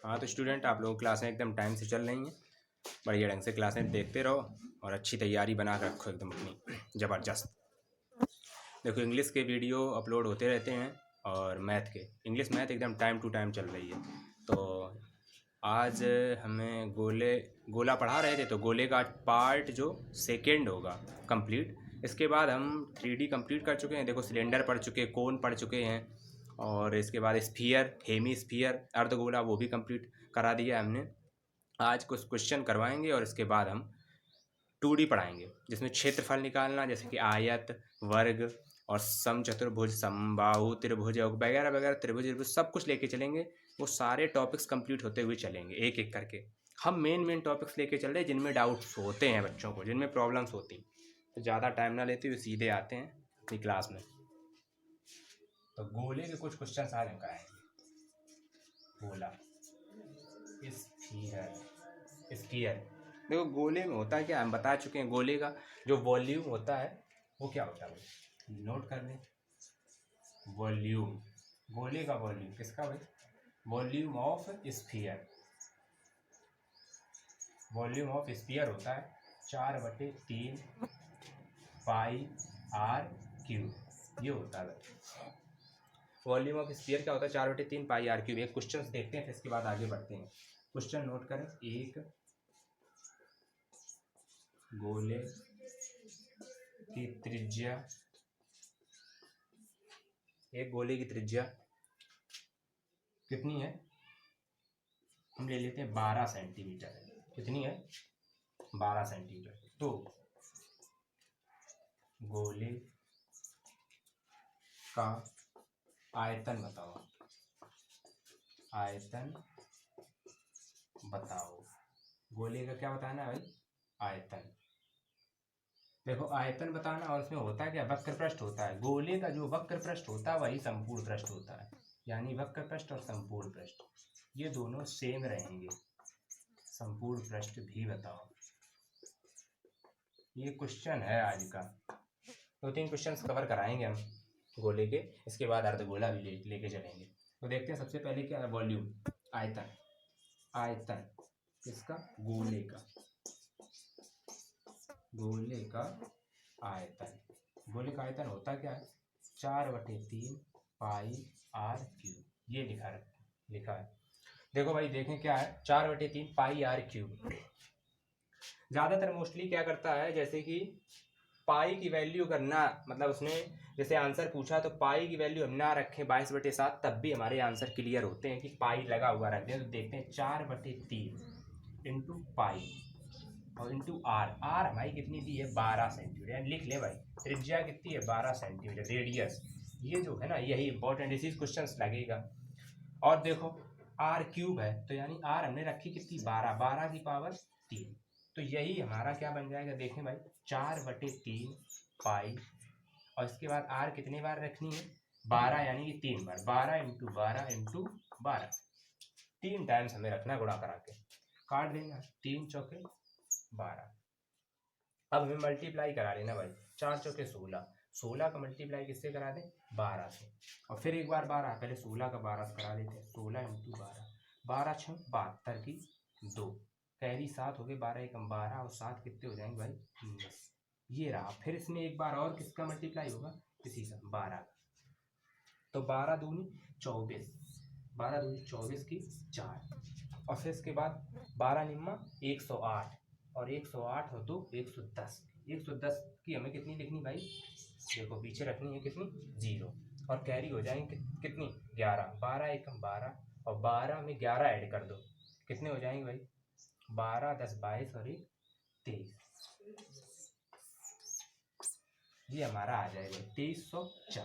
हाँ तो स्टूडेंट, आप लोग क्लासें एकदम टाइम से चल रही हैं, बढ़िया ढंग से क्लासें देखते रहो और अच्छी तैयारी बना कर रखो एकदम अपनी ज़बरदस्त। देखो इंग्लिश के वीडियो अपलोड होते रहते हैं और मैथ के, इंग्लिश मैथ एकदम टाइम टू टाइम चल रही है। तो आज हमें गोला पढ़ा रहे थे, तो गोले का पार्ट जो सेकेंड होगा कंप्लीट। इसके बाद हम 3D कंप्लीट कर चुके हैं। देखो सिलेंडर पढ़ चुके, कोन पढ़ चुके हैं, और इसके बाद स्फीयर, हेमी स्फीयर, अर्धगोला वो भी कंप्लीट करा दिया हमने। आज कुछ क्वेश्चन करवाएंगे और इसके बाद हम 2D पढ़ाएंगे, जिसमें क्षेत्रफल निकालना, जैसे कि आयत, वर्ग और समचतुर्भुज, समबाहु त्रिभुज वगैरह वगैरह, त्रिभुज सब कुछ लेके चलेंगे। वो सारे टॉपिक्स कंप्लीट होते हुए चलेंगे एक एक करके। हम मेन टॉपिक्स लेके चल रहे हैं जिनमें डाउट्स होते हैं बच्चों को, जिनमें प्रॉब्लम्स होती। तो ज़्यादा टाइम ना लेते हुए सीधे आते हैं अपनी क्लास में। तो गोले के कुछ क्वेश्चन आज हम कराएंगे। गोला, स्फीयर। देखो गोले में होता है क्या, हम बता चुके हैं। गोले का जो वॉल्यूम होता है वो क्या होता है, नोट कर लें। वॉल्यूम, गोले का वॉल्यूम किसका भाई, volume of sphere. Volume of sphere होता है 4/3 पाई आर क्यूब, ये होता है। वॉल्यूम ऑफ स्फीयर क्या होता है, 4/3 पाई आर क्यूब। एक क्वेश्चन देखते हैं, फिर इसके बाद आगे बढ़ते हैं। क्वेश्चन नोट करें। एक गोले की त्रिज्या, एक गोले की त्रिज्या कितनी है, हम ले लेते हैं 12 सेंटीमीटर। कितनी है, 12 सेंटीमीटर। तो गोले का आयतन बताओ, आयतन बताओ। गोले का क्या बताना है भाई, आयतन। देखो आयतन बताना, और उसमें होता है क्या, वक्र पृष्ठ होता है। गोले का जो वक्र पृष्ठ होता है वही संपूर्ण पृष्ठ होता है। यानी वक्र पृष्ठ और संपूर्ण पृष्ठ ये दोनों सेम रहेंगे। संपूर्ण पृष्ठ भी बताओ। ये क्वेश्चन है आज का। 2-3 क्वेश्चंस कवर कराएंगे हम गोले के, इसके बाद अर्धगोला भी लेके चलेंगे। तो देखते हैं सबसे पहले क्या है, वॉल्यूम, आयतन। आयतन किसका, गोले का, गोले का आयतन। गोले का आयतन होता क्या है, 4/3 पाई आर क्यूब, ये लिखा है। देखो भाई देखें क्या है, 4/3 पाई आर क्यूब। ज़्यादातर मोस्टली क्या करता है, जैसे कि पाई की वैल्यू करना, मतलब उसने जैसे आंसर पूछा तो पाई की वैल्यू हम ना रखें 22/7, तब भी हमारे आंसर क्लियर होते हैं कि पाई लगा हुआ रख दें। तो देखते हैं 4/3 इंटू पाई और इंटू आर। आर हमारी कितनी दी है, 12 सेंटीमीटर। लिख ले भाई, त्रिज्या कितनी है, 12 सेंटीमीटर। रेडियस ये जो है ना, यही इंपॉर्टेंट इसी क्वेश्चन लगेगा। और देखो आर क्यूब है, तो यानी आर हमने रखी कितनी, 12, 12 की पावर 3। तो यही हमारा क्या बन जाएगा, देखें भाई, 4/3 पाई, और इसके बाद आर कितने बार रखनी है, 12, यानी कि 3 बार। 12 इंटू 12 इंटू 12, 3 टाइम्स हमें रखना, गुणा करा के काट देना, 3 चौके 12। अब हमें मल्टीप्लाई करा लेना भाई, 4 चौके 16, 16 का मल्टीप्लाई किससे करा दें, 12 से। और फिर एक बार 12, पहले 16 का 12 से करा देते हैं, 16 इंटू 12, 12 6 72 की 2, कैरी 7 हो गए, 12 एकम 12 और 7 कितने हो जाएंगे भाई, 19। ये रहा। फिर इसमें एक बार और किसका मल्टीप्लाई होगा, इसी का, 12 का। तो 12 दूनी 24, 12 दूनी 24 की 4, और फिर इसके बाद 12 निम्मा 108, और 108 हो तो 110। 110 की हमें कितनी लिखनी भाई, देखो पीछे रखनी है कितनी, 0, और कैरी हो जाएंगे कितनी, 11, 12 एकम 12, और 12 में 11 ऐड कर दो, कितने हो जाएंगे भाई, 12 10 22 और 1 23। ये हमारा आ जाएगा 2304।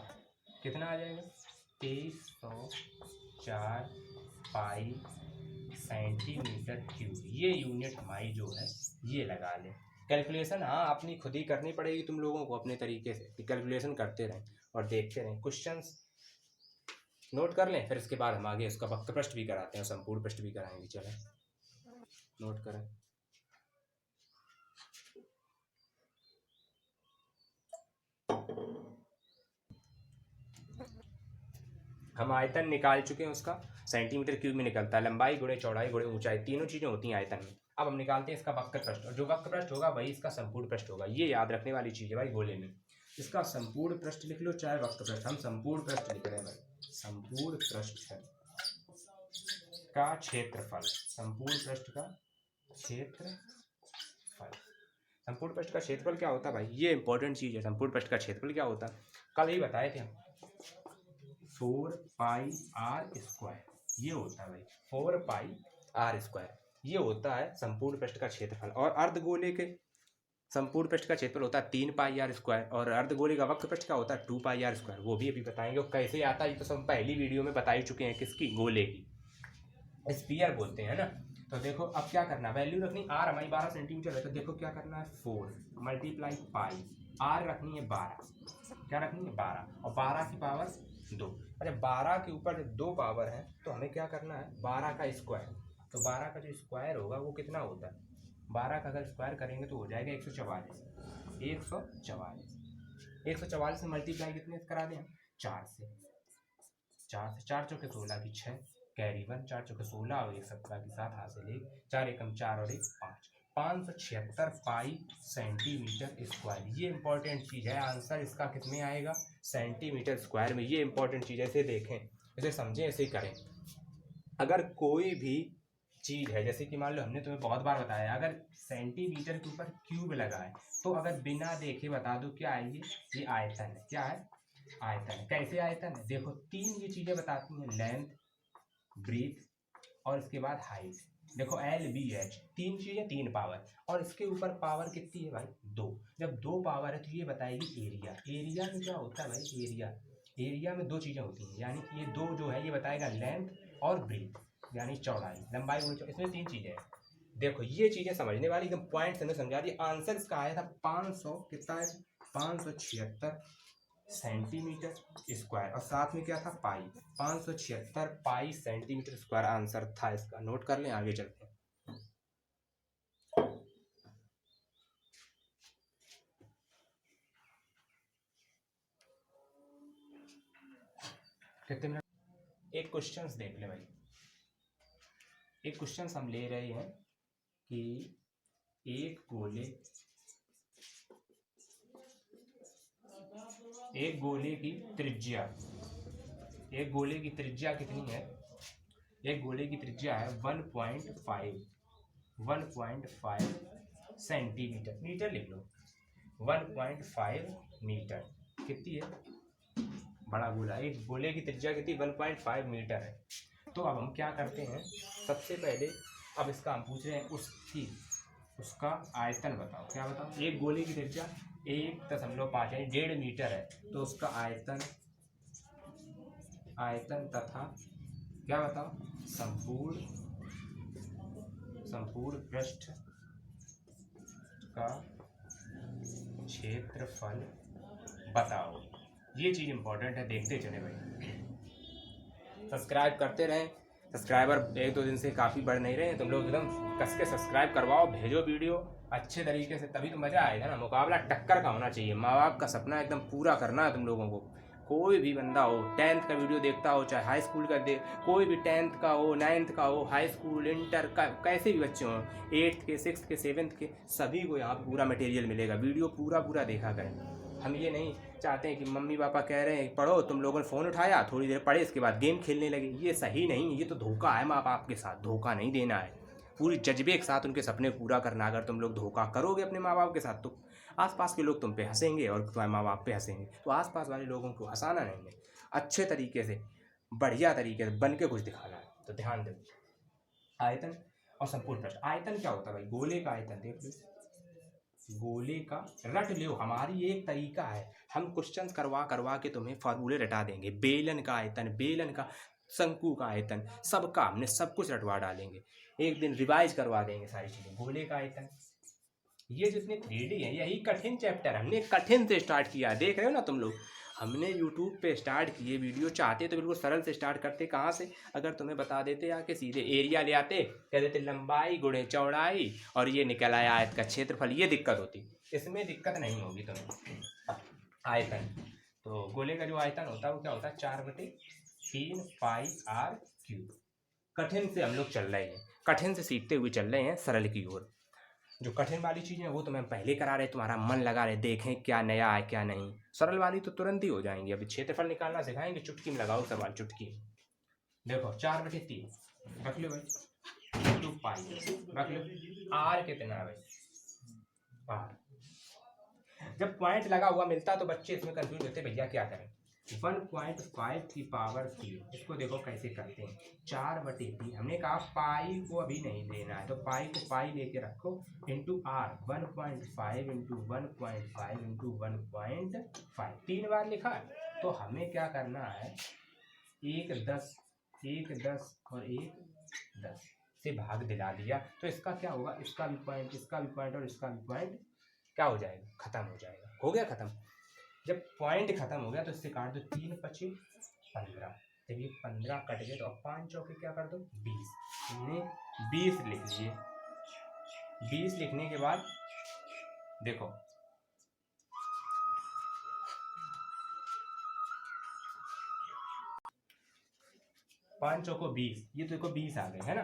कितना आ जाएगा, 2304 पाई सेंटीमीटर क्यूब। ये यूनिट हमारी जो है ये लगा लें। कैलकुलेशन हाँ अपनी खुद ही करनी पड़ेगी तुम लोगों को, अपने तरीके से कैलकुलेशन करते रहें और देखते रहें। क्वेश्चंस नोट कर लें, फिर इसके बाद हम आगे उसका वक्र पृष्ठ भी कराते हैं, संपूर्ण पृष्ठ भी कराएंगे। चलें नोट करें। हम आयतन निकाल चुके हैं उसका, सेंटीमीटर क्यूब में निकलता है। लंबाई गुणे चौड़ाई गुणे ऊंचाई, तीनों चीज़ें होती हैं आयतन में। अब हम निकालते हैं इसका वक्र पृष्ठ, और जो वक्र पृष्ठ होगा वही इसका संपूर्ण पृष्ठ होगा। ये याद रखने वाली चीज़ है भाई गोले में। इसका संपूर्ण पृष्ठ लिख लो चाहे वक्र पृष्ठ, हम संपूर्ण पृष्ठ लिख रहे हैं भाई। संपूर्ण पृष्ठ का क्षेत्रफल, संपूर्ण पृष्ठ का क्षेत्रफल। संपूर्ण पृष्ठ का क्षेत्रफल क्या होता है भाई, ये इंपॉर्टेंट चीज़ है। संपूर्ण पृष्ठ का क्षेत्रफल क्या होता है, कल ही बताए थे हम, 4πr²। ये होता है भाई 4πr², ये होता है संपूर्ण पृष्ठ का क्षेत्रफल। और अर्धगोले के संपूर्ण पृष्ठ का क्षेत्रफल होता है 3πr², और अर्धगोले का वक्र पृष्ठ का होता है 2πr²। वो भी अभी बताएंगे और कैसे आता है, ये तो सब पहली वीडियो में बता ही चुके हैं। किसकी, गोले की, स्फीयर बोलते हैं ना। तो देखो अब क्या करना, वैल्यू रखनी, आर हमारी 12 सेंटीमीटर है, तो देखो क्या करना है, 4 × पाई, आर रखनी है 12, क्या रखनी है 12, और 12 की पावर 2। अच्छा 12 के ऊपर जब 2 पावर है तो हमें क्या करना है, 12 का स्क्वायर। तो 12 का जो स्क्वायर होगा वो कितना होता है, 12 का अगर स्क्वायर करेंगे तो हो जाएगा 144। 144 से मल्टीप्लाई कितने से करा दें, 4 से। 4 चौके 16 की 6, कैरी 1, 4 चौके 16 और 1 17 की 7, हाथ से ले, 4 एकम 4 और 1 5, 576 पाई सेंटीमीटर स्क्वायर। ये इंपॉर्टेंट चीज़ है, आंसर इसका कितने आएगा, सेंटीमीटर स्क्वायर में। ये इंपॉर्टेंट चीज़ है, इसे देखें, इसे समझें, इसे करें। अगर कोई भी चीज़ है, जैसे कि मान लो हमने तुम्हें बहुत बार बताया, अगर सेंटीमीटर के ऊपर क्यूब लगा है तो अगर बिना देखे बता दो क्या है, ये आयतन है। क्या है, आयतन है। कैसे आयतन है, देखो 3 ये चीज़ें बताती हैं, लेंथ, ब्रीथ और इसके बाद हाइट। देखो LBH, 3 चीज़ें, 3 पावर, और इसके ऊपर पावर कितनी है भाई, 2। जब 2 पावर है तो ये बताएगी एरिया। एरिया में क्या होता है भाई, एरिया में 2 चीज़ें होती हैं, यानी कि ये 2 जो है ये बताएगा लेंथ और ब्रीथ, यानी चौड़ाई, लंबाई, इसमें 3 चीज़ें हैं। देखो ये चीज़ें समझने वाली, एकदम पॉइंट से समझा दी। आंसर इसका आया था 500, कितना है, 576 सेंटीमीटर स्क्वायर, और साथ में क्या था, पाई। 576 पाई सेंटीमीटर स्क्वायर आंसर था इसका। नोट कर लें, आगे चलते हैं। कितने मिनट, एक क्वेश्चंस देख ले भाई। एक क्वेश्चंस हम ले रहे हैं कि एक गोले की त्रिज्या, एक गोले की त्रिज्या कितनी है, एक गोले की त्रिज्या है 1.5 सेंटीमीटर, मीटर लिख लो, 1.5 मीटर। कितनी है, बड़ा गोला, एक गोले की त्रिज्या कितनी, 1.5 मीटर है। तो अब हम क्या करते हैं, सबसे पहले अब इसका हम पूछ रहे हैं उसका आयतन बताओ। क्या बताओ, एक गोले की त्रिज्या 1.5 यानी 1.5 मीटर है, तो उसका आयतन तथा क्या बताओ, संपूर्ण पृष्ठ का क्षेत्रफल बताओ। ये चीज़ इंपॉर्टेंट है, देखते चले भाई। सब्सक्राइब करते रहें, सब्सक्राइबर 1-2 दिन से काफ़ी बढ़ नहीं रहे हैं, तुम लोग एकदम कस के सब्सक्राइब करवाओ, भेजो वीडियो अच्छे तरीके से, तभी तो मज़ा आएगा ना। मुकाबला टक्कर का होना चाहिए, माँ बाप का सपना एकदम पूरा करना है तुम लोगों को। कोई भी बंदा हो, 10th का वीडियो देखता हो, चाहे हाई स्कूल का कोई भी 10th का हो, 9th का हो, हाई स्कूल, इंटर का, कैसे भी बच्चे हों, 8th के, 6th के, 7th के, सभी को यहाँ पूरा मटेरियल मिलेगा। वीडियो पूरा देखा करें। हम ये नहीं चाहते हैं कि मम्मी पापा कह रहे हैं पढ़ो, तुम लोगों ने फ़ोन उठाया, थोड़ी देर पढ़े, इसके बाद गेम खेलने लगे। ये सही नहीं, ये तो धोखा है माँ बाप के साथ। धोखा नहीं देना है, पूरी जज्बे के साथ उनके सपने पूरा करना। अगर तुम लोग धोखा करोगे अपने माँ बाप के साथ तो आसपास के लोग तुम पे हंसेंगे और तुम्हारे माँ बाप पे हंसेंगे। तो आसपास वाले लोगों को हंसाना नहीं है, अच्छे तरीके से, बढ़िया तरीके से बन के कुछ दिखाना है। तो ध्यान दो, आयतन और संपूर्ण पृष्ठ। आयतन क्या होता है भाई, गोले का आयतन देख लो, गोले का रट लो। हमारी एक तरीका है, हम क्वेश्चंस करवा के तुम्हें फार्मूले रटा देंगे। बेलन का आयतन, बेलन का, शंकु का आयतन, सबका हमने सब कुछ रटवा डालेंगे। एक दिन रिवाइज करवा देंगे सारी चीज़ें। गोले का आयतन, ये जितने 3D है, यही कठिन चैप्टर, हमने कठिन से स्टार्ट किया। देख रहे हो ना तुम लोग, हमने यूट्यूब पे स्टार्ट किए वीडियो, चाहते तो बिल्कुल सरल से स्टार्ट करते। कहाँ से, अगर तुम्हें बता देते आके सीधे एरिया ले आते, कह देते लंबाई गुणे चौड़ाई और ये निकल आया आयत का क्षेत्रफल, ये दिक्कत होती। इसमें दिक्कत नहीं होगी तुम्हें। आयतन, तो गोले का जो आयतन होता है वो क्या होता है, 4/3 πr³ कठिन से हम लोग चल रहे हैं, कठिन से सीखते हुए चल रहे हैं सरल की ओर। जो कठिन वाली चीज़ें हैं वो तो मैं पहले करा रहे, तुम्हारा मन लगा रहे, देखें क्या नया है क्या नहीं। सरल वाली तो तुरंत ही हो जाएंगी। अभी क्षेत्रफल निकालना सिखाएंगे, चुटकी में लगाओ सवाल, चुटकी। देखो 4/3 रख लो भाई, 2 पाई रख लो। आर कितना है भाई, आर। जब पॉइंट लगा हुआ मिलता तो बच्चे इसमें कंफ्यूज होते, भैया क्या करें। 1.5 की पावर 0, इसको देखो कैसे करते हैं। 4/3, हमने कहा पाई को अभी नहीं लेना है, तो पाई को पाई लेके रखो, इंटू आर। 1.5 इंटू 1.5 इंटू 1.5, 3 बार लिखा है। तो हमें क्या करना है, 1 10 और 1 10 से भाग दिला दिया, तो इसका क्या होगा, इसका भी पॉइंट, इसका भी पॉइंट और इसका भी पॉइंट क्या हो जाएगा, खत्म हो जाएगा। हो गया खत्म। जब पॉइंट खत्म हो गया तो इससे काट दो, 3 × 5 = 15। जब ये 15 कट गए तो अब 5 चौके क्या कर दो, 20। हमने 20 लिख लिए। 20 लिखने के बाद देखो 5 चौको 20, ये तो देखो 20 आ गए है ना,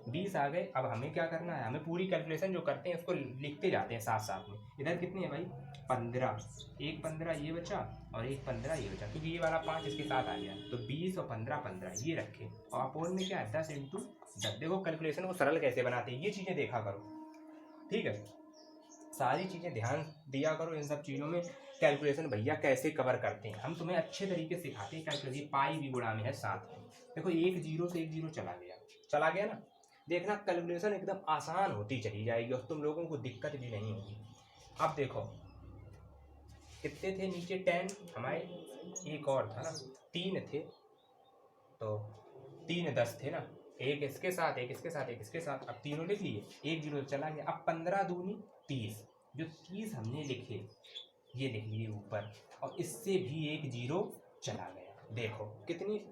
20 आ गए। अब हमें क्या करना है, हमें पूरी कैलकुलेशन जो करते हैं उसको लिखते जाते हैं साथ साथ में। इधर कितने हैं भाई, 15, एक 15 ये बचा और एक 15 ये बचा, क्योंकि ये वाला 5 इसके साथ आ गया, तो 20 और 15 15 ये रखे। और अपोन में क्या है, 10 × 10। देखो कैलकुलेशन को सरल कैसे बनाते हैं, ये चीज़ें देखा करो, ठीक है। सारी चीज़ें ध्यान दिया करो इन सब चीज़ों में। कैलकुलेशन भैया कैसे कवर करते हैं, हम तुम्हें अच्छे तरीके से सिखाते हैं कैलकुलेशन। पाई भी गुणा में है साथ में। देखो 1 0 से 1 0 चला गया ना। देखना कैलकुलेशन एकदम आसान होती चली जाएगी और तुम लोगों को दिक्कत भी नहीं होगी। अब देखो कितने थे नीचे, 10 हमारे, एक और था ना, 3 थे, तो 3 10 थे ना, एक इसके साथ एक इसके साथ एक इसके साथ, अब तीनों लिख लिए, 1 0 चला गया। अब 15 दूनी 30, जो 30 हमने लिखे ये लिख लिए ऊपर, और इससे भी 1 0 चला गया। देखो कितनी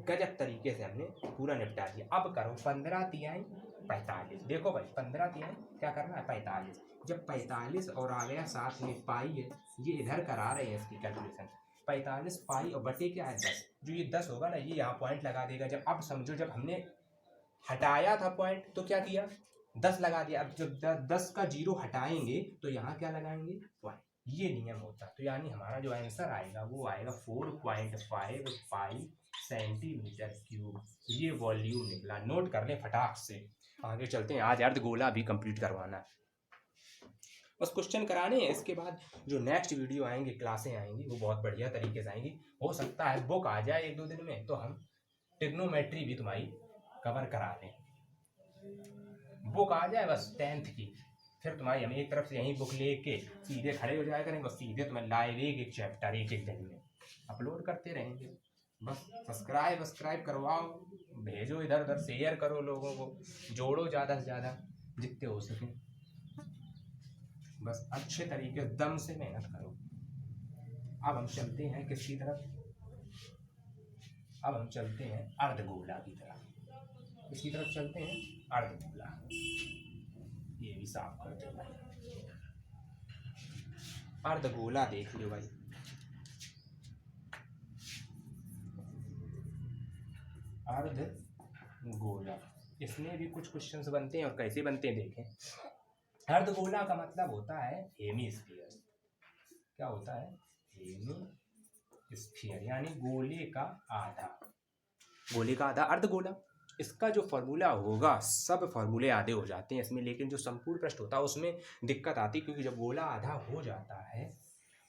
गजब तरीके से हमने पूरा निपटा दिया। अब करो 15 तिहाई 45। देखो भाई 15 तिहाई क्या करना है, 45। जब 45 और आ गया साथ में पाई है, ये इधर करा रहे हैं इसकी कैलकुलेशन। 45 पाई और बटे क्या है 10, जो ये 10 होगा ना ये यहाँ पॉइंट लगा देगा। जब अब समझो जब हमने हटाया था पॉइंट तो क्या किया, 10 लगा दिया। अब जब 10 का 0 हटाएंगे तो यहाँ क्या लगाएंगे, पॉइंट। ये नियम होता है। तो यानी हमारा जो आंसर आएगा वो आएगा 4.5 पाई सेंटीमीटर क्यूब। ये वॉल्यूम निकला, नोट कर लें फटाक से। आगे चलते हैं, आज अर्धगोला भी कंप्लीट करवाना है, बस क्वेश्चन कराने हैं। इसके बाद जो नेक्स्ट वीडियो आएंगे, क्लासें आएंगी, वो बहुत बढ़िया तरीके से आएंगी। हो सकता है बुक आ जाए 1-2 दिन में, तो हम ट्रिग्नोमेट्री भी तुम्हारी कवर करा दें। बुक आ जाए बस 10th की, फिर तुम्हारी हम एक तरफ से यहीं बुक लेके सीधे खड़े हो जाया करेंगे और सीधे तुम्हें लाइव एक चैप्टर एक दिन में अपलोड करते रहेंगे। बस सब्सक्राइब करवाओ, भेजो इधर उधर, शेयर करो, लोगों को जोड़ो ज़्यादा से ज़्यादा जितने हो सके। बस अच्छे तरीके दम से मेहनत करो। अब हम चलते हैं किसकी तरफ, अब हम चलते हैं अर्धगोला की तरफ। किसकी तरफ चलते हैं, अर्धगोला। ये भी साफ कर दो भाई, अर्धगोला देख लो भाई। अर्धगोला, इसमें भी कुछ क्वेश्चंस बनते हैं और कैसे बनते हैं देखें। अर्धगोला का मतलब होता है हेमीस्फीयर। क्या होता है, हेमीस्फीयर, यानी गोले का आधा। गोले का आधा अर्धगोला। इसका जो फॉर्मूला होगा, सब फॉर्मूले आधे हो जाते हैं इसमें, लेकिन जो संपूर्ण पृष्ठ होता है उसमें दिक्कत आती है, क्योंकि जब गोला आधा हो जाता है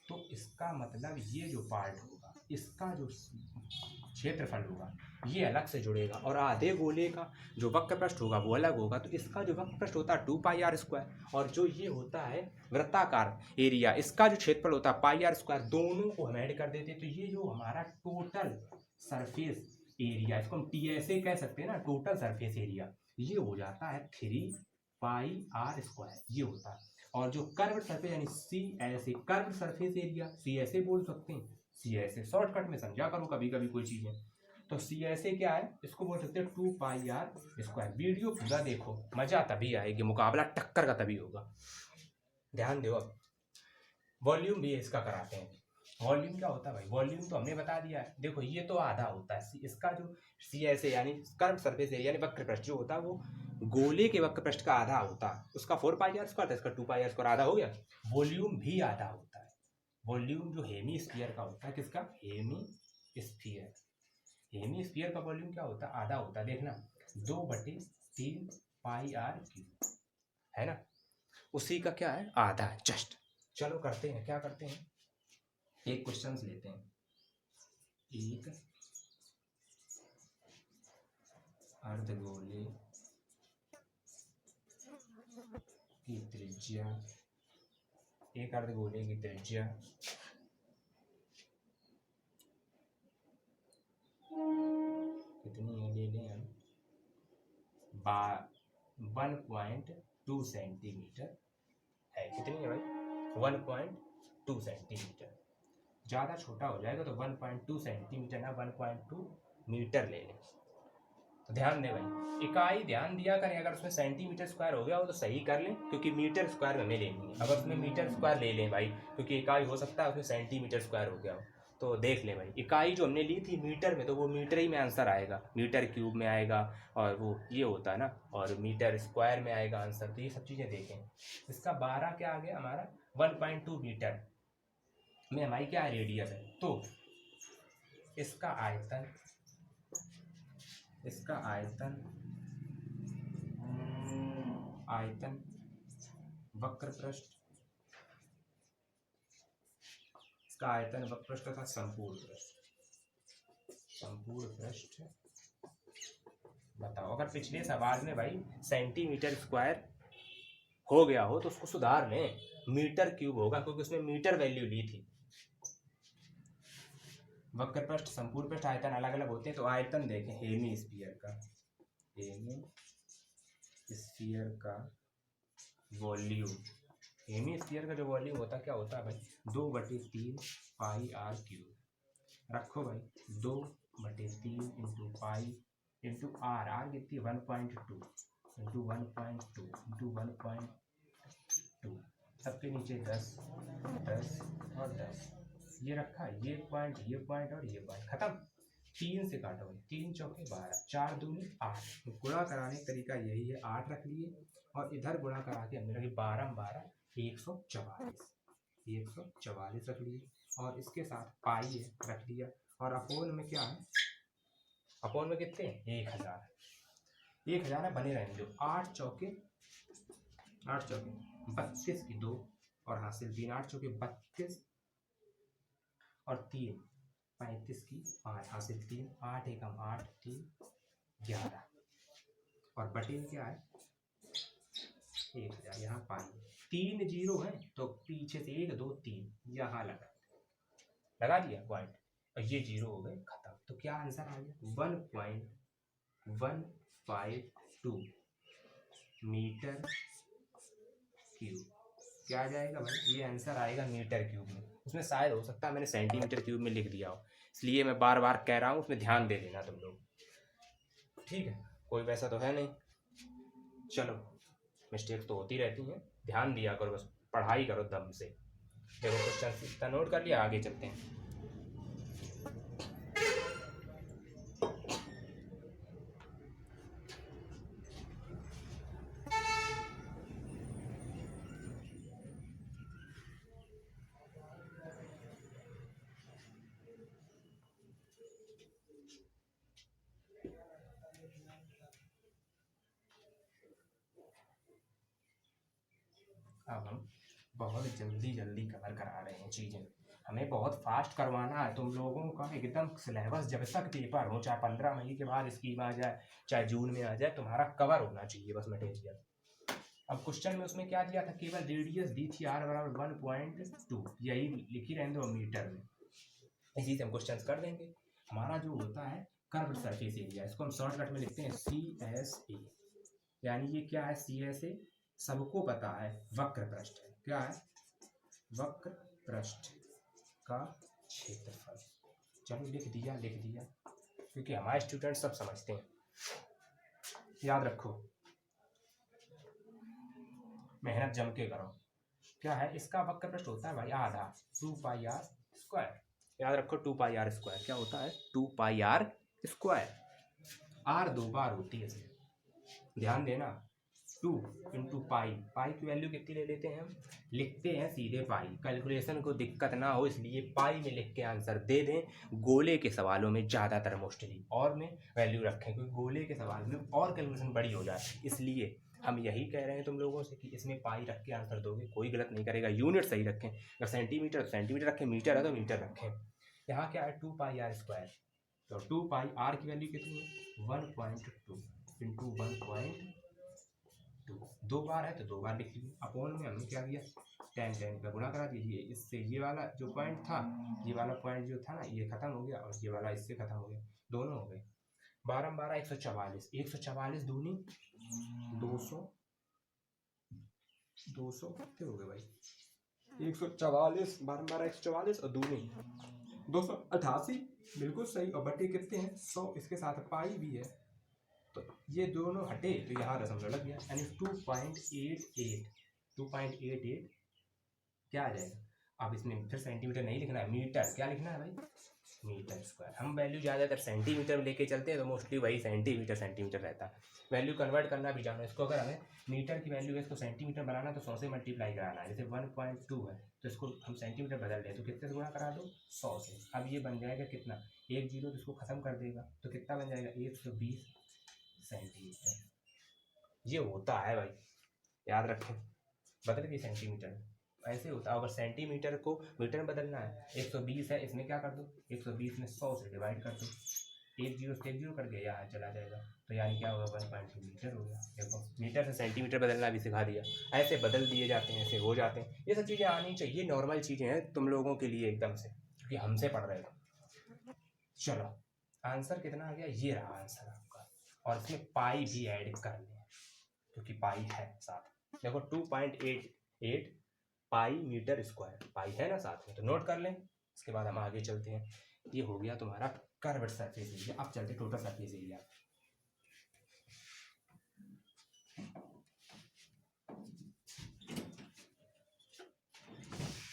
तो इसका मतलब ये जो पार्ट होगा, इसका जो क्षेत्रफल होगा ये अलग से जुड़ेगा, और आधे गोले का जो वक्र पृष्ठ होगा वो अलग होगा। तो इसका जो वक्र पृष्ठ होता है 2πr², और जो ये होता है वृत्ताकार एरिया, इसका जो क्षेत्रफल होता है πr²। दोनों को हम ऐड कर देते, तो ये जो हमारा टोटल सरफेस एरिया, इसको हम TSA कह सकते हैं ना, टोटल सरफेस एरिया, ये हो जाता है 3πr², ये होता है। और जो कर्व सरफेस यानी CSA, curve surface area, CSA बोल सकते हैं, CSA शॉर्टकट में समझा करो कभी कभी कोई चीज़ें। तो CSA क्या है, इसको बोल सकते हैं 2πr²। वीडियो पूरा देखो, मजा तभी आएगी, मुकाबला टक्कर का तभी होगा। ध्यान दो। अब वॉल्यूम भी इसका कराते हैं। वॉल्यूम क्या होता है भाई, वॉल्यूम तो हमने बता दिया है। देखो ये तो आधा होता है, इसका जो सी ऐसे यानी कर्व सरफेस एरिया यानी वक्र पृष्ठ जो होता है वो गोले के वक्र पृष्ठ का आधा होता है, उसका 4πr² था, इसका 2πr² आधा हो गया। वॉल्यूम भी आधा होता है, वॉल्यूम जो हेमी स्फीयर का होता है, किसका, हेमी स्फीयर, हेमी स्फीयर का वॉल्यूम क्या होता है, आधा होता है। देखना 2/3πr³ है ना, उसी का क्या है, आधा है जस्ट। चलो करते हैं, क्या करते हैं, एक क्वेश्चन लेते हैं। एक अर्धगोले की त्रिज्या, एक अर्धगोले की त्रिज्या कितनी है, ले लें हम 1.2 सेंटीमीटर है। कितनी है भाई, 1.2 सेंटीमीटर। ज़्यादा छोटा हो जाएगा तो 1.2 सेंटीमीटर ना 1.2 मीटर ले लें। तो ध्यान दें भाई, इकाई ध्यान दिया करें, अगर उसमें सेंटीमीटर स्क्वायर हो गया हो तो सही कर लें, क्योंकि मीटर स्क्वायर में हमें लेनी है। अगर उसमें मीटर स्क्वायर ले लें भाई, क्योंकि इकाई हो सकता है उसमें सेंटीमीटर स्क्वायर हो गया हो, तो देख लें भाई, इकाई जो हमने ली थी मीटर में, तो वो मीटर ही में आंसर आएगा, मीटर क्यूब में आएगा, और वो ये होता है ना, और मीटर स्क्वायर में आएगा आंसर। तो ये सब चीज़ें देखें। इसका 12 क्या आ गया हमारा, 1.2 मीटर में हमारी क्या रेडियस है, तो इसका आयतन, इसका आयतन, आयतन वक्र पृष्ठ, इसका आयतन वक्र पृष्ठ तथा संपूर्ण पृष्ठ, संपूर्ण पृष्ठ बताओ। अगर पिछले सवाल में भाई सेंटीमीटर स्क्वायर हो गया हो तो उसको सुधार लें, मीटर क्यूब होगा, क्योंकि उसमें मीटर वैल्यू ली थी। वक्र पृष्ठ, संपूर्ण पृष्ठ, आयतन अलग अलग होते हैं। तो आयतन देखें हेमी स्फीयर का, हेमी स्फीयर का वॉल्यूम, हेमी स्फीयर का जो वॉल्यूम होता है क्या होता है भाई, 2/3πr³ रखो भाई, 2/3 into pi into r, r कितनी 1.2 इंटू 1.2 इंटू 1.2, सबके नीचे 10 10 और 10, ये रखा, ये पॉइंट और ये पॉइंट, खत्म। 3 से काटो भाई, 3 चौके 12, 4 दूनी 8, गुणा कराने का तरीका यही है, 8 रख लिए और इधर गुणा करा के हमने रखी 12 12 144 रख लिए, और इसके साथ पाई है रख लिया, और अपोन में क्या है, अपोन में कितने 1000, 1000 है, बने रहेंगे जो 8 चौके 32 की 2 और हासिल 3, 8 चौके 32 और 3 35 की 5 हासिल 3, 8 एकम 8 3 11, और बटे में क्या है 1000, यहाँ पाई 3 जीरो है तो पीछे से 1 2 3 यहाँ लगा दिया पॉइंट, और ये जीरो हो गए, खत्म। तो क्या आंसर आ गया, 1.152 मीटर क्यूब। क्या आ जाएगा भाई, ये आंसर आएगा मीटर क्यूब में। उसमें शायद हो सकता है मैंने सेंटीमीटर क्यूब में लिख दिया हो, इसलिए मैं बार बार कह रहा हूँ, उसमें ध्यान दे देना तुम लोग, ठीक है। कोई वैसा तो है नहीं, चलो मिस्टेक तो होती रहती हैं, ध्यान दिया करो, बस पढ़ाई करो दम से। देखो क्वेश्चन इतना नोट कर लिया, आगे चलते हैं। अब हम बहुत जल्दी कवर करा रहे हैं चीज़ें, हमें बहुत फास्ट करवाना है तुम लोगों का, एकदम सिलेबस जब तक पेपर हो, चाहे 15 मई के बाद स्कीम आ जाए, चाहे जून में आ जाए, तुम्हारा कवर होना चाहिए बस मटेरियल। अब क्वेश्चन में उसमें क्या दिया था, केवल रेडियस दी थी r बराबर 1.2, यही लिखी रहने दो मीटर में, इसी से हम क्वेश्चन कर देंगे। हमारा जो होता है कर्व सरफेस एरिया, इसको हम शॉर्टकट में लिखते हैं CSA, यानी ये क्या है CSA, सबको पता है वक्र पृष्ठ है, क्या है वक्र पृष्ठ का क्षेत्रफल। चलो लिख दिया, क्योंकि हमारे स्टूडेंट सब समझते हैं, याद रखो, मेहनत जम के करो। क्या है, इसका वक्र पृष्ठ होता है भाई आधा 2πr², स्क्वायर। याद रखो 2 पाई आर स्क्वायर क्या होता है, 2 पाई आर स्क्वायर। आर 2 बार होती है इसमें, ध्यान देना। 2 इंटू पाई, पाई की वैल्यू कितनी ले लेते हैं हम, लिखते हैं सीधे पाई, कैलकुलेशन को दिक्कत ना हो इसलिए पाई में लिख के आंसर दे दें। गोले के सवालों में ज़्यादातर मोस्टली और में वैल्यू रखें, क्योंकि गोले के सवाल में और कैलकुलेशन बड़ी हो जाती है, इसलिए हम यही कह रहे हैं तुम लोगों से कि इसमें पाई रख के आंसर दोगे, कोई गलत नहीं करेगा। यूनिट सही रखें, अगर सेंटीमीटर तो सेंटीमीटर रखें, मीटर है तो मीटर रखें। यहाँ क्या है 2 पाई आर स्क्वायर, तो 2 पाई आर की वैल्यू कितनी है 1.2 इंटू 1.2, 2 बार है तो 2 बार लिख लीजिए। अपोन में हमने क्या किया 10 10 का गुणा करा दीजिए, इससे ये वाला जो पॉइंट था, ये वाला पॉइंट जो था ना ये खत्म हो गया और ये वाला इससे खत्म हो गया, दोनों हो गए। 12 12 144, 144 दूनी 200, 200 कितने हो गए भाई 144, 12 12 144 और दूनी 288, बिल्कुल सही। और बटे कितने हैं 100, इसके साथ पाई भी है, तो ये दोनों हटे तो यहाँ दशमलव लग गया, यानी 2.88 क्या आ जाएगा। अब इसमें फिर सेंटीमीटर नहीं लिखना है, मीटर, क्या लिखना है भाई मीटर स्क्वायर। हम वैल्यू ज़्यादातर सेंटीमीटर में लेके चलते हैं तो मोस्टली वही सेंटीमीटर रहता है। वैल्यू कन्वर्ट करना भी जानो, इसको अगर हमें मीटर की वैल्यू है इसको सेंटीमीटर बनाना तो 100 से मल्टीप्लाई कराना है। जैसे 1.2 है तो इसको हम सेंटीमीटर बदल लें तो कितने से गुणा करा दो 100 से। अब ये बन जाएगा कितना, 1 0 तो इसको खत्म कर देगा तो कितना बन जाएगा 120 सेंटीमीटर। ये होता है भाई, याद रखें, बदल गई सेंटीमीटर ऐसे होता है। अगर सेंटीमीटर को मीटर में बदलना है 120 है, इसमें क्या कर दो 120 में 100 से डिवाइड कर दो, 1 0 से 1 0 कर गया, यहाँ चला जाएगा तो यानी क्या होगा 1.2 मीटर होगा। देखो मीटर से सेंटीमीटर बदलना भी सिखा दिया, ऐसे बदल दिए जाते हैं, ऐसे हो जाते हैं। ये सब चीज़ें आनी चाहिए, नॉर्मल चीज़ें हैं तुम लोगों के लिए एकदम से, क्योंकि हमसे पढ़ रहे हो। चलो आंसर कितना आ गया, ये रहा आंसर आपका, और इसमें पाई भी ऐड कर लें क्योंकि पाई है साथ। देखो 2.88 पाई मीटर स्क्वायर, पाई है ना साथ में, तो नोट कर लें। इसके बाद हम आगे चलते हैं, ये हो गया तुम्हारा कर्व्ड सरफेस एरिया। अब चलते total surface area.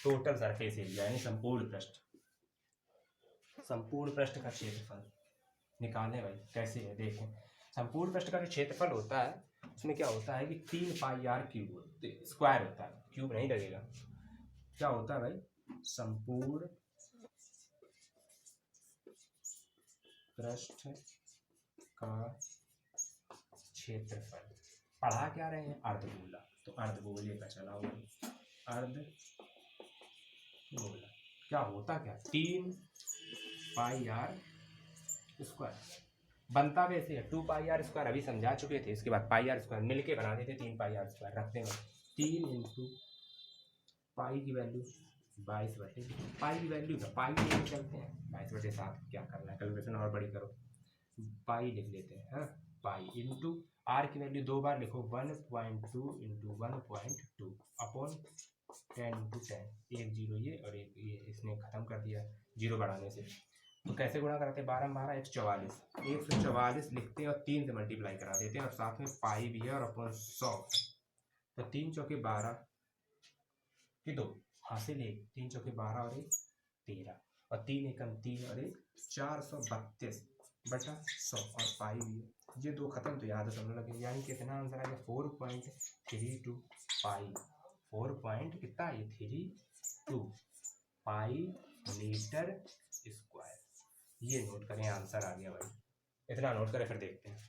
Total surface area यानी संपूर्ण पृष्ठ, संपूर्ण पृष्ठ का क्षेत्रफल निकालें भाई। कैसे है देखें, संपूर्ण पृष्ठ का जो क्षेत्रफल होता है उसमें क्या होता है कि 3 पाई आर क्यूब स्क्वायर होता है, क्यूब नहीं लगेगा। क्या होता है भाई संपूर्ण पृष्ठ का क्षेत्रफल, पढ़ा क्या रहे हैं अर्धगोला, तो अर्धगोले का चला हुआ अर्धगोला क्या होता, क्या 3 पाई आर स्क्वायर बनता कैसे है 2 पाई आर स्क्वायर, अभी समझा चुके थे। इसके बाद पाई आर स्क्वायर मिलके बना देते 3 पाई आर स्क्वायर, रखते हैं 3 इंटू पाई की वैल्यू 22 बटे, पाई की वैल्यू का पाई लेके चलते हैं 22 बटे 7, क्या करना है कैलकुलेशन और बड़ी करो, पाई लिख लेते हैं हाँ, पाई इंटू आर की वैल्यू 2 बार लिखो 1.2 इंटू 1.2 अपॉन 10 इंटू 10, 1 0 ये और एक ये, इसने खत्म कर दिया 0 बढ़ाने से। तो कैसे गुणा कराते हैं 12 12 144 लिखते हैं और 3 से मल्टीप्लाई करा देते हैं और साथ में पाई भी है और अपॉन 100, तो 3 चौके 12 की 2 हासिल 1, 3 चौके 12 और 1 13 और 3 एकम 3 और 1 432 बटा 100 और पाई भी है, ये 2 खत्म तो याद समझ लगे, यानी कितना आंसर आ गया 4.32 पाई, 4 कितना ये 32 पाई मीटर स्क्वायर। ये नोट करें आंसर आ गया भाई, इतना नोट करें फिर देखते हैं।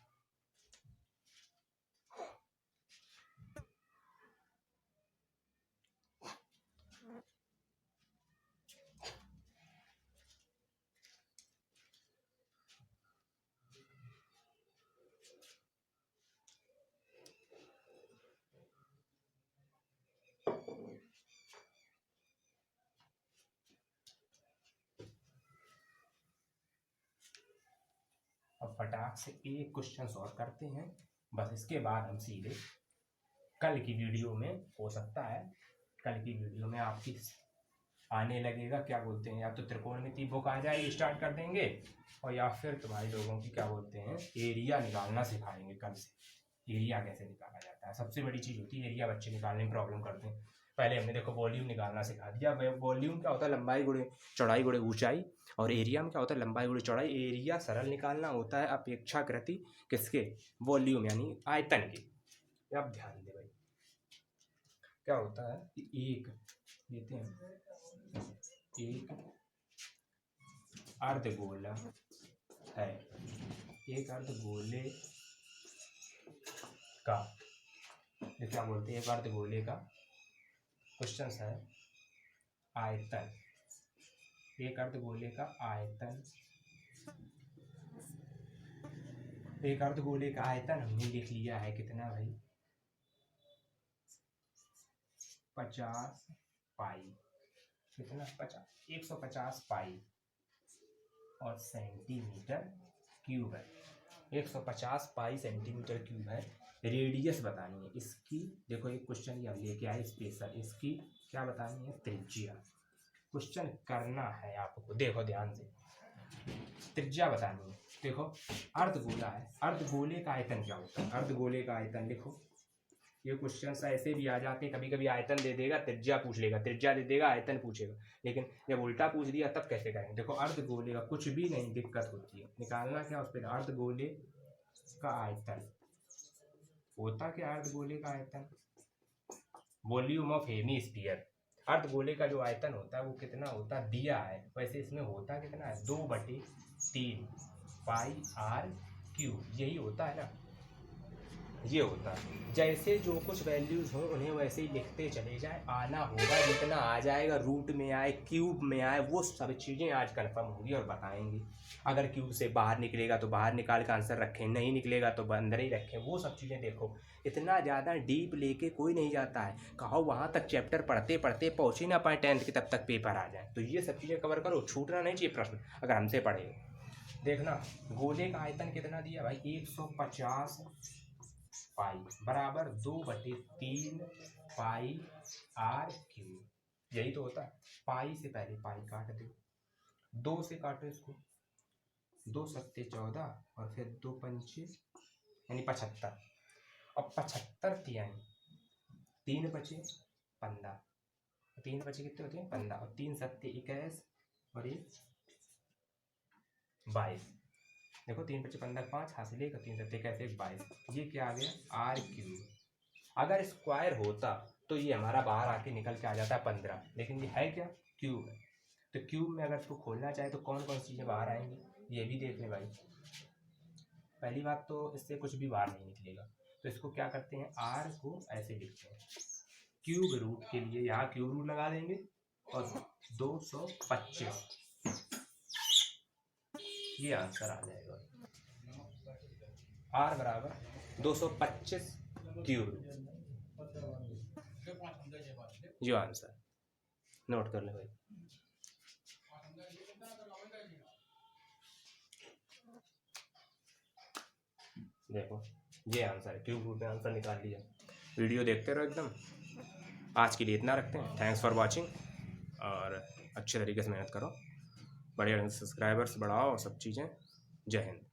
अब फटाक से एक क्वेश्चन सॉल्व करते हैं बस, इसके बाद हम सीधे कल की वीडियो में, हो सकता है कल की वीडियो में आपकी आने लगेगा क्या बोलते हैं, या तो त्रिकोणमिति बुक आ जाएगी स्टार्ट कर देंगे, और या फिर तुम्हारे लोगों की क्या बोलते हैं एरिया निकालना सिखाएंगे कल से। एरिया कैसे निकाला जाता है। सबसे बड़ी चीज़ होती है एरिया, बच्चे निकालने में प्रॉब्लम करते हैं। पहले हमने देखो वॉल्यूम निकालना सिखा दिया। वॉल्यूम क्या होता है, लंबाई गुणे चौड़ाई गुणे ऊंचाई, और एरिया में क्या होता है, लंबाई गुणे चौड़ाई। एरिया सरल निकालना होता है अपेक्षाकृत किसके, वॉल्यूम यानी आयतन के। अब ध्यान दे भाई, क्या होता है कि एक लेते हैं, एक अर्धगोला है, एक अर्धगोले का, ये क्या बोलते हैं, एक अर्धगोले का क्वेश्चन है आयतन, एक अर्धगोले का आयतन, एक अर्धगोले का आयतन हमने लिख लिया है कितना भाई, 50 पाई, कितना 150 पाई और सेंटीमीटर क्यूब है। 150 पाई सेंटीमीटर क्यूब है। रेडियस बतानी है इसकी। देखो एक क्वेश्चन ये लेके आए स्पेशल, इसकी क्या बतानी है, त्रिज्या। क्वेश्चन करना है आपको, देखो ध्यान से, त्रिज्या बतानी है। देखो अर्धगोला है, अर्धगोले का आयतन क्या होता है, अर्धगोले का आयतन लिखो। ये क्वेश्चन ऐसे भी आ जाते हैं, कभी कभी आयतन दे देगा, त्रिज्या पूछ लेगा, त्रिज्या दे देगा, आयतन पूछेगा। लेकिन जब उल्टा पूछ दिया तब कैसे करेंगे। देखो अर्धगोले का कुछ भी नहीं दिक्कत होती है, निकालना क्या उस पर, अर्धगोले का आयतन होता क्या, अर्धगोले का आयतन वॉल्यूम ऑफ हेमीस्फीयर। अर्धगोले का जो आयतन होता है वो कितना होता है दिया है, वैसे इसमें होता कितना है, 2/3 पाई आर क्यूब, यही होता है ना, ये होता है। जैसे जो कुछ वैल्यूज हो उन्हें वैसे ही लिखते चले जाए, आना होगा जितना आ जाएगा, रूट में आए, क्यूब में आए, वो सब चीज़ें आज कंफर्म होगी और बताएंगे। अगर क्यूब से बाहर निकलेगा तो बाहर निकाल के आंसर रखें, नहीं निकलेगा तो अंदर ही रखें, वो सब चीज़ें देखो। इतना ज़्यादा डीप लेके कोई नहीं जाता है, कहो वहाँ तक चैप्टर पढ़ते पढ़ते पहुँच ही ना पाए 10th के, तब तक पेपर आ जाए। तो ये सब चीज़ें कवर करो, छूटना नहीं चाहिए प्रश्न अगर हमसे पढ़े। देखना गोले का आयतन कितना दिया भाई, 150 पाई बराबर 2/3 पाई आर क्यूब, यही तो होता है। पाई से पहले पाई काट दो, 2 से काटो इसको, 2 सत्ते 14 और फिर 2 पंचे यानी 75, और 75 यानी 3 बचे 15, 3 बचे कितने होते हैं 15, और 3 सत्ते 21 और 1 22। देखो 3 बचे 15 5 हाथ से लेकर 3 सत्ते कैसे 22, ये क्या आ गया आर क्यूब। अगर स्क्वायर होता तो ये हमारा बाहर आके निकल के आ जाता है 15, लेकिन ये है क्या, क्यूब है। तो क्यूब में अगर इसको खोलना चाहे तो कौन कौन सी चीज़ें बाहर आएंगी, ये भी देख लें भाई। पहली बात तो इससे कुछ भी बाहर नहीं निकलेगा, तो इसको क्या करते हैं, आर को ऐसे लिखते हैं, क्यूब रूट के लिए यहाँ क्यूब रूट लगा देंगे और 225, ये आंसर आ जाएगा। आर बराबर 225 क्यूब, जो आंसर नोट कर ले भाई। देखो ये आंसर है, क्यूब रूट में आंसर निकाल लिया। वीडियो देखते रहो एकदम। आज के लिए इतना रखते हैं, थैंक्स फॉर वॉचिंग, और अच्छे तरीके से मेहनत करो, बढ़िया सब्सक्राइबर्स बढ़ाओ, सब चीज़ें। जय हिंद।